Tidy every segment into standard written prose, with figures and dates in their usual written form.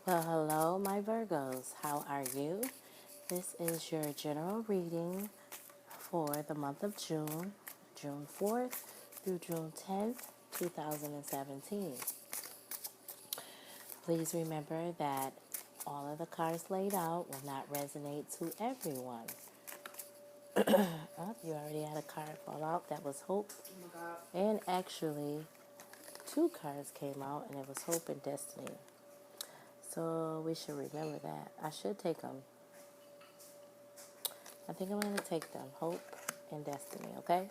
Well, hello, my Virgos. How are you? This is your general reading for the month of June, June 4th through June 10th, 2017. Please remember that all of the cards laid out will not resonate to everyone. Oh, you already had a card fall out. That was hope. And actually, two cards came out, and it was hope and destiny. So we should remember that. I should take them. I think I'm going to take them. Hope and destiny, okay?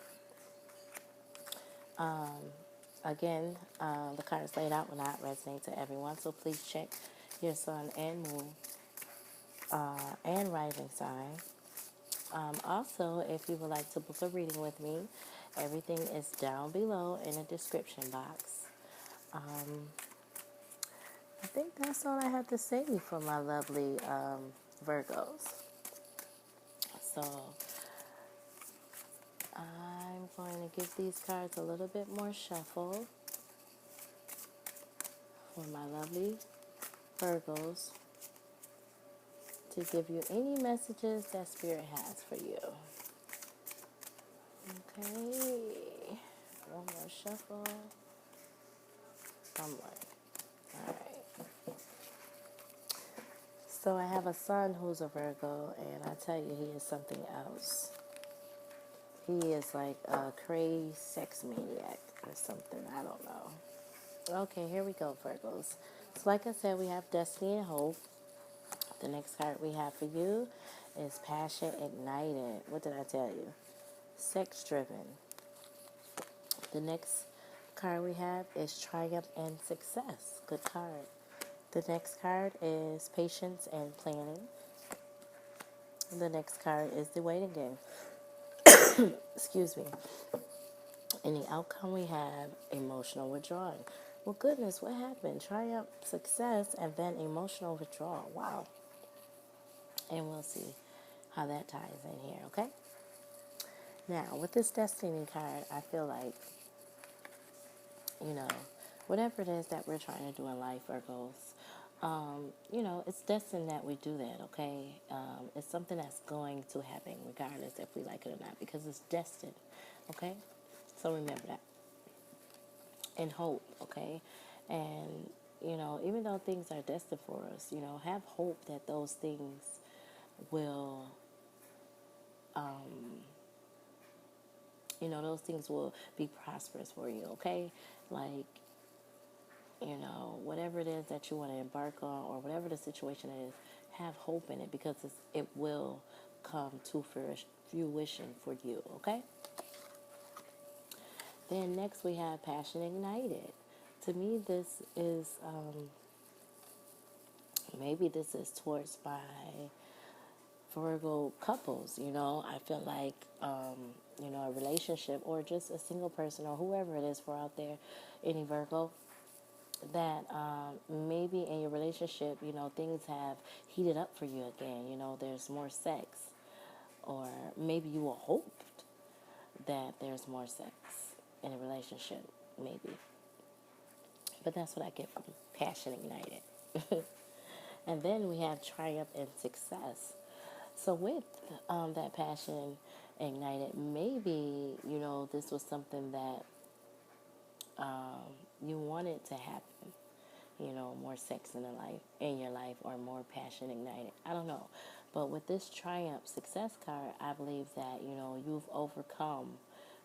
Again, the cards laid out will not resonate to everyone, so please check your sun and moon and rising sign. Also, if you would like to book a reading with me, everything is down below in the description box. I think that's all I have to say for my lovely Virgos. So I'm going to give these cards a little bit more shuffle for my lovely Virgos to give you any messages that Spirit has for you. Okay. One more shuffle. One more. Alright. So I have a son who's a Virgo, and I tell you, he is something else. He is like a crazy sex maniac or something. I don't know. Okay, here we go, Virgos. So like I said, we have Destiny and Hope. The next card we have for you is Passion Ignited. What did I tell you? Sex Driven. The next card we have is Triumph and Success. Good card. The next card is Patience and Planning. The next card is The Waiting Game. Excuse me. In the outcome we have Emotional Withdrawing. Well, goodness, what happened? Triumph, Success, and then Emotional Withdrawal. Wow. And we'll see how that ties in here, okay? Now, with this Destiny card, I feel like, you know, whatever it is that we're trying to do in life, Virgos, it's destined that we do that, okay? It's something that's going to happen regardless if we like it or not because it's destined, okay? So remember that. And hope, okay? And, even though things are destined for us, have hope that those things will, those things will be prosperous for you, okay? Like, whatever it is that you want to embark on or whatever the situation is, have hope in it because it will come to fruition for you, okay? Then next we have Passion Ignited. To me, this is, maybe this is towards my Virgo couples, I feel like, a relationship or just a single person or whoever it is for out there, any Virgo, that maybe in your relationship, things have heated up for you again. There's more sex, or maybe you will hoped that there's more sex in a relationship, maybe. But that's what I get from Passion Ignited. And then we have Triumph and Success. So with that Passion Ignited, maybe, this was something that you wanted to happen, more sex in your life or more passion ignited. I don't know. But with this Triumph Success card, I believe that, you've overcome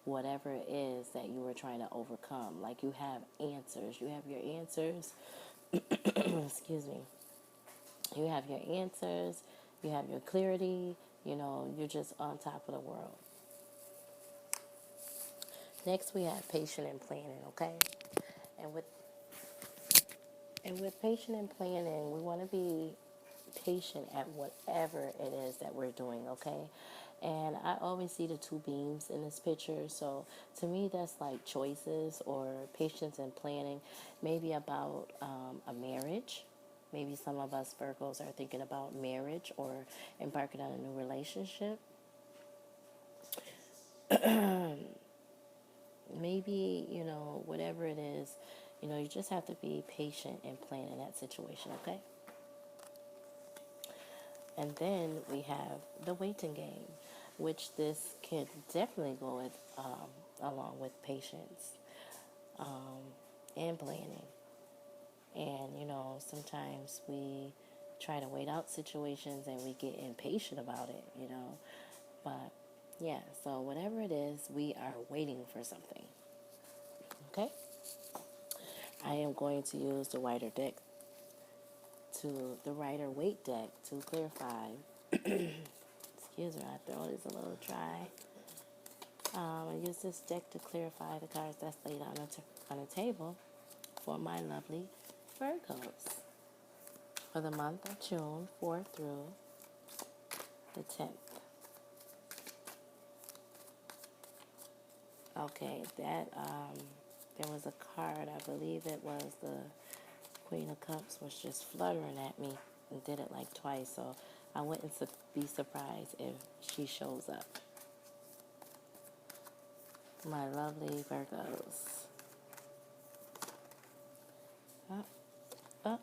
whatever it is that you were trying to overcome. Like you have answers. You have your answers. Excuse me. You have your answers. You have your clarity. You're just on top of the world. Next, we have patient and planning, okay? And with patient and planning, we want to be patient at whatever it is that we're doing, okay? And I always see the two beams in this picture. So to me, that's like choices or patience and planning, maybe about a marriage. Maybe some of us Virgos are thinking about marriage or embarking on a new relationship. Maybe, whatever it is, you just have to be patient and plan in that situation, okay? And then we have the waiting game, which this can definitely go with, along with patience, and planning. And, sometimes we try to wait out situations and we get impatient about it. But yeah, so whatever it is, we are waiting for something. Okay? I am going to use the Rider Weight deck to clarify. Excuse me, my throat is a little dry. I use this deck to clarify the cards that's laid on the table for my lovely Virgos for the month of June 4th through the 10th. Okay, there was a card, I believe it was the Queen of Cups, was just fluttering at me and did it like twice, so I wouldn't be surprised if she shows up. My lovely Virgos. Up, up.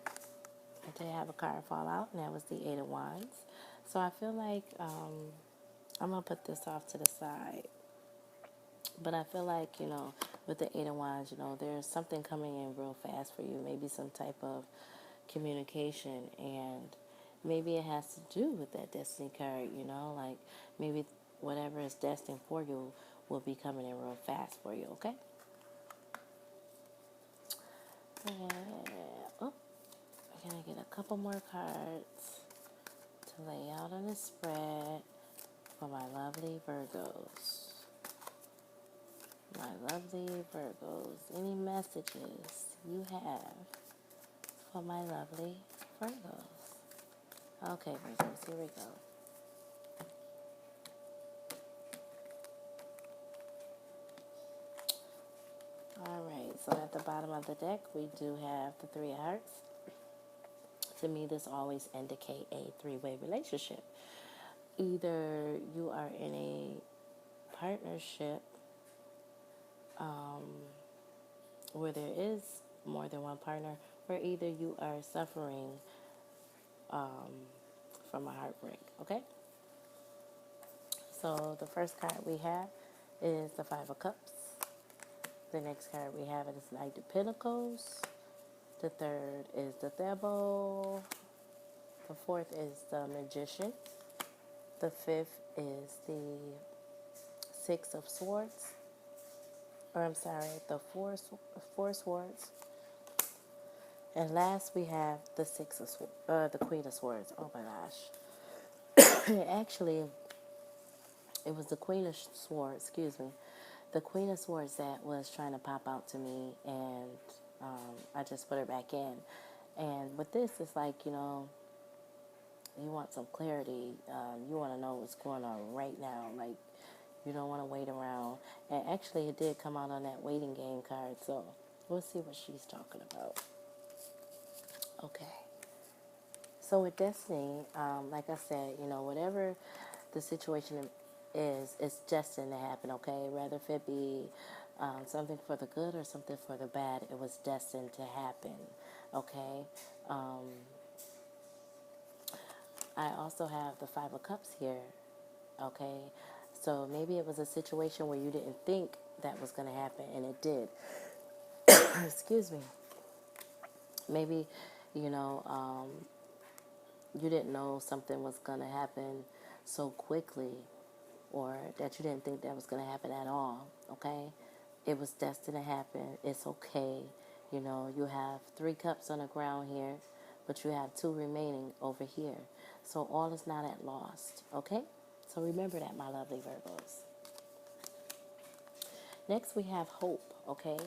I did have a card fall out, and that was the Eight of Wands. So I feel like I'm going to put this off to the side. But I feel like, with the Eight of Wands, there's something coming in real fast for you. Maybe some type of communication. And maybe it has to do with that Destiny card, like maybe whatever is destined for you will be coming in real fast for you, okay? Oh, we're going to get a couple more cards to lay out on the spread for my lovely Virgos. My lovely Virgos, any messages you have for my lovely Virgos? Okay, Virgos, here we go. Alright, so at the bottom of the deck, we do have the Three of Hearts. To me, this always indicates a three-way relationship. Either you are in a partnership where there is more than one partner, or either you are suffering from a heartbreak, okay? So the first card we have is the Five of Cups. The next card we have is Knight of Pentacles. The third is the Devil. The fourth is the Magician. The fifth is the Six of Swords. Or I'm sorry, the four Swords. And last we have the the Queen of Swords. Oh my gosh. Actually, it was the Queen of Swords, excuse me. The Queen of Swords that was trying to pop out to me, and I just put her back in. And with this, it's like, you want some clarity. You want to know what's going on right now. Like, you don't want to wait around. And actually, it did come out on that waiting game card, so we'll see what she's talking about. Okay. So with Destiny, like I said, whatever the situation is, it's destined to happen, okay? Rather if it be something for the good or something for the bad, it was destined to happen, okay? I also have the Five of Cups here, okay? So maybe it was a situation where you didn't think that was going to happen, and it did. Excuse me. Maybe, you didn't know something was going to happen so quickly, or that you didn't think that was going to happen at all, okay? It was destined to happen. It's okay. You have 3 cups on the ground here, but you have 2 remaining over here. So all is not at lost, okay? So remember that, my lovely Virgos. Next, we have hope, okay?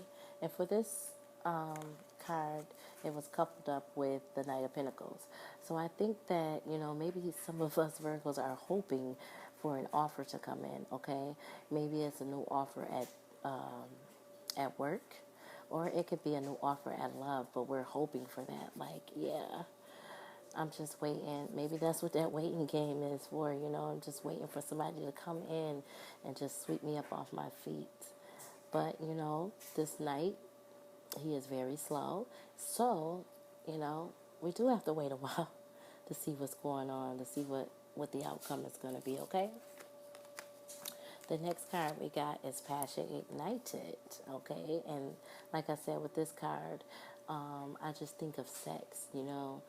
And for this card, it was coupled up with the Knight of Pentacles. So I think that, maybe some of us Virgos are hoping for an offer to come in, okay? Maybe it's a new offer at work, or it could be a new offer at love, but we're hoping for that. Like, yeah, I'm just waiting. Maybe that's what that waiting game is for, I'm just waiting for somebody to come in and just sweep me up off my feet. But, this Knight, he is very slow. So, we do have to wait a while to see what's going on, to see what the outcome is going to be, okay? The next card we got is Passion Ignited, okay? And like I said, with this card, I just think of sex, you know.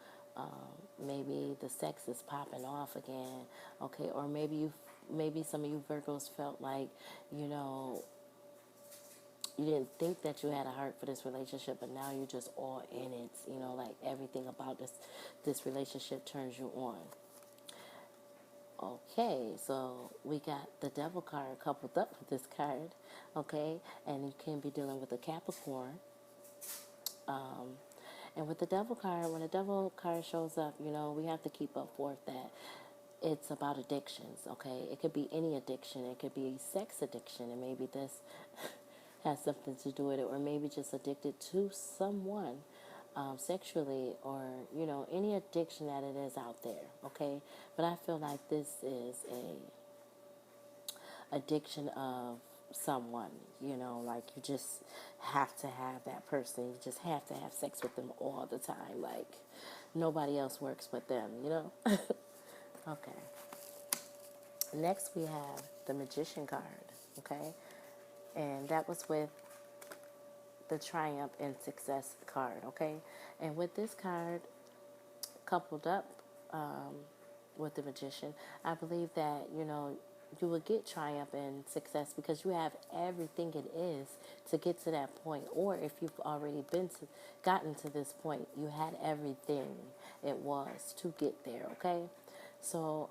Maybe the sex is popping off again, okay? Or maybe some of you Virgos felt like, you know, you didn't think that you had a heart for this relationship, but now you're just all in it, you know, like everything about this relationship turns you on. Okay, so we got the devil card coupled up with this card, okay, and you can be dealing with a Capricorn. And with the devil card, when the devil card shows up, you know, we have to keep up forth that it's about addictions, okay? It could be any addiction. It could be sex addiction, and maybe this has something to do with it, or maybe just addicted to someone sexually, or, you know, any addiction that it is out there, okay? But I feel like this is a addiction of someone, you know, like you just have to have that person. You just have to have sex with them all the time. Like nobody else works but them, you know? Okay. Next we have the Magician card, okay? And that was with the Triumph and Success card, okay? And with this card coupled up with the Magician, I believe that, you know, you will get triumph and success because you have everything it is to get to that point. Or if you've already gotten to this point, you had everything it was to get there, okay? So,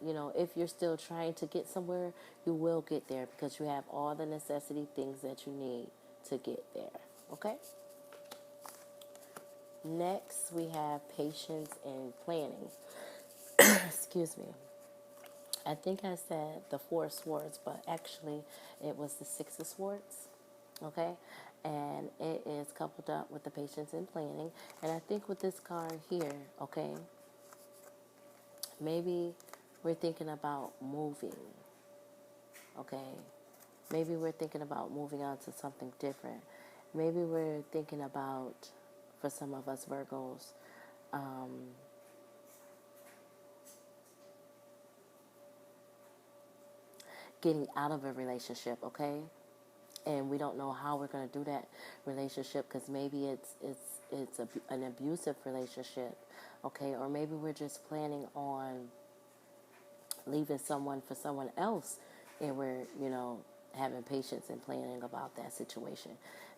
you know, if you're still trying to get somewhere, you will get there because you have all the necessity things that you need to get there, okay? Next, we have patience and planning. Excuse me. I think I said the Four of Swords, but actually it was the Six of Swords, okay? And it is coupled up with the patience and planning. And I think with this card here, okay, maybe we're thinking about moving, okay? Maybe we're thinking about moving on to something different. Maybe we're thinking about, for some of us Virgos, getting out of a relationship, okay? And we don't know how we're going to do that relationship because maybe an abusive relationship, okay? Or maybe we're just planning on leaving someone for someone else, and we're, you know, having patience and planning about that situation.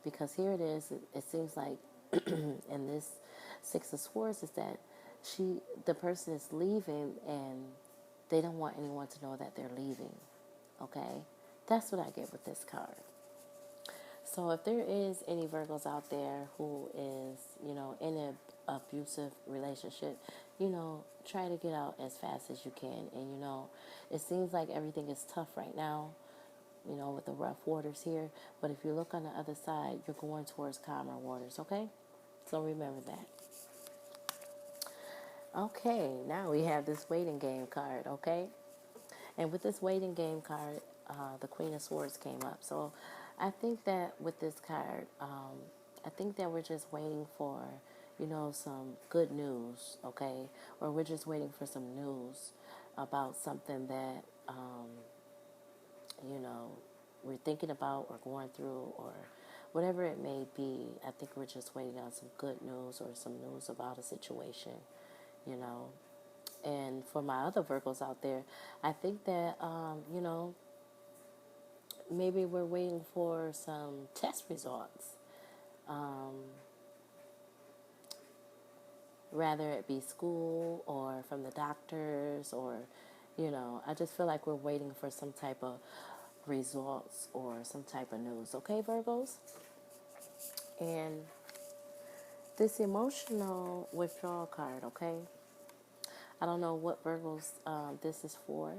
Because here it is, it seems like in this Six of Swords is that the person is leaving and they don't want anyone to know that they're leaving, okay? That's what I get with this card. So if there is any Virgos out there who is, you know, in an abusive relationship, you know, try to get out as fast as you can. And, you know, it seems like everything is tough right now, you know, with the rough waters here. But if you look on the other side, you're going towards calmer waters, okay? So remember that. Okay, now we have this waiting game card, okay? And with this waiting game card, the Queen of Swords came up. So I think that with this card, I think that we're just waiting for, you know, some good news, okay? Or we're just waiting for some news about something that, you know, we're thinking about or going through or whatever it may be. I think we're just waiting on some good news or some news about a situation, you know. And for my other Virgos out there, I think that, you know, maybe we're waiting for some test results. Rather it be school or from the doctors or, you know, I just feel like we're waiting for some type of results or some type of news. Okay, Virgos? And this emotional withdrawal card, okay? I don't know what Virgos this is for,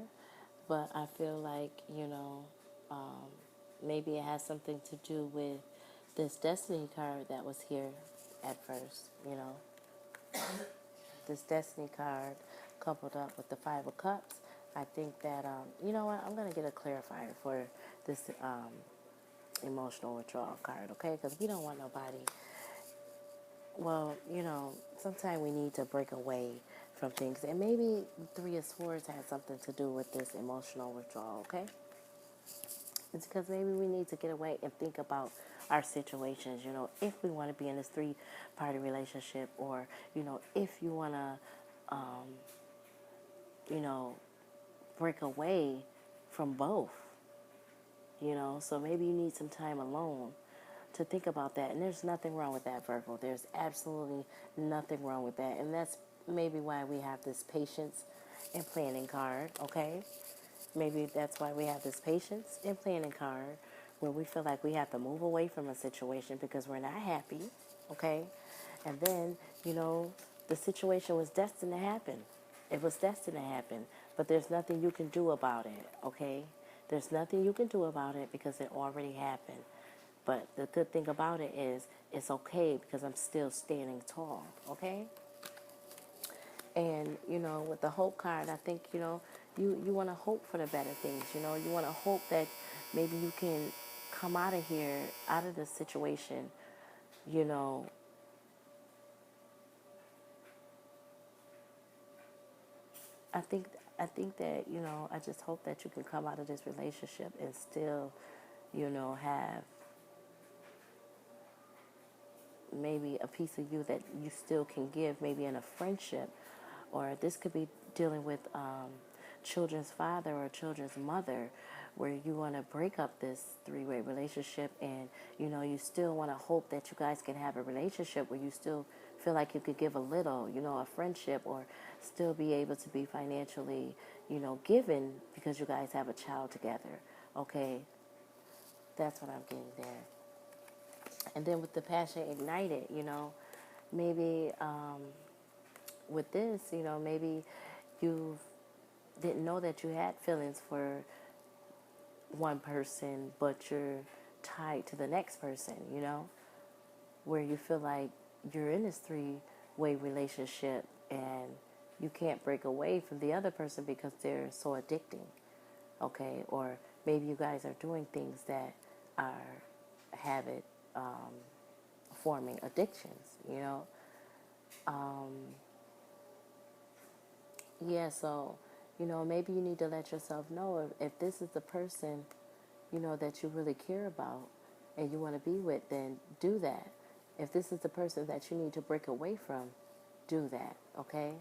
but I feel like, you know, maybe it has something to do with this destiny card that was here at first, you know. This destiny card coupled up with the Five of Cups. I think that, you know what, I'm going to get a clarifier for this emotional withdrawal card, okay? Because we don't want nobody Well, sometimes we need to break away from things. And maybe Three of Swords has something to do with this emotional withdrawal, okay? It's because maybe we need to get away and think about our situations, if we want to be in this three-party relationship, or, if you want to, you know, break away from both, So maybe you need some time alone to think about that. And there's nothing wrong with that, Virgo. There's absolutely nothing wrong with that. And that's maybe why we have this patience and planning card, okay? Maybe that's why we have this patience and planning card, where we feel like we have to move away from a situation because we're not happy, okay? And then, the situation was destined to happen. It was destined to happen, but there's nothing you can do about it, okay? There's nothing you can do about it because it already happened. But the good thing about it is it's okay because I'm still standing tall, okay? And, with the hope card, I think, you want to hope for the better things, You want to hope that maybe you can come out of here, out of this situation, you know. I think I think that, I just hope that you can come out of this relationship and still, have maybe a piece of you that you still can give, maybe in a friendship, or this could be dealing with children's father or children's mother, where you want to break up this three-way relationship, and you still want to hope that you guys can have a relationship where you still feel like you could give a little, a friendship, or still be able to be financially, given, because you guys have a child together. Okay, that's what I'm getting there. And then with the passion ignited, maybe with this, maybe you didn't know that you had feelings for one person, but you're tied to the next person, where you feel like you're in this three-way relationship and you can't break away from the other person because they're so addicting, okay? Or maybe you guys are doing things that are habit forming addictions, Yeah, so, maybe you need to let yourself know if this is the person, that you really care about and you want to be with, then do that. If this is the person that you need to break away from, do that, okay?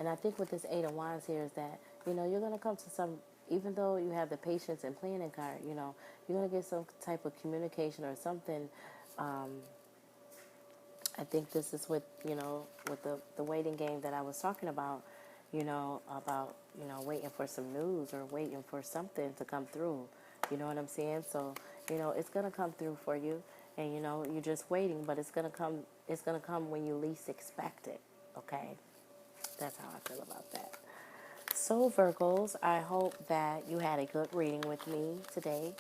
And I think with this Eight of Wands here is that, you're going to come to some, even though you have the patience and planning card, you're going to get some type of communication or something. I think this is with, with the waiting game that I was talking about, about, waiting for some news or waiting for something to come through. You know what I'm saying? So, it's going to come through for you, and, you're just waiting, but it's going to come when you least expect it. Okay? That's how I feel about that. So, Virgos, I hope that you had a good reading with me today.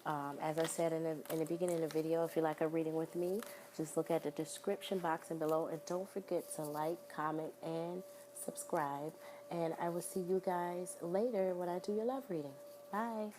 As I said in the beginning of the video, if you like a reading with me, just look at the description box and below. And don't forget to like, comment, and subscribe. And I will see you guys later when I do your love reading. Bye.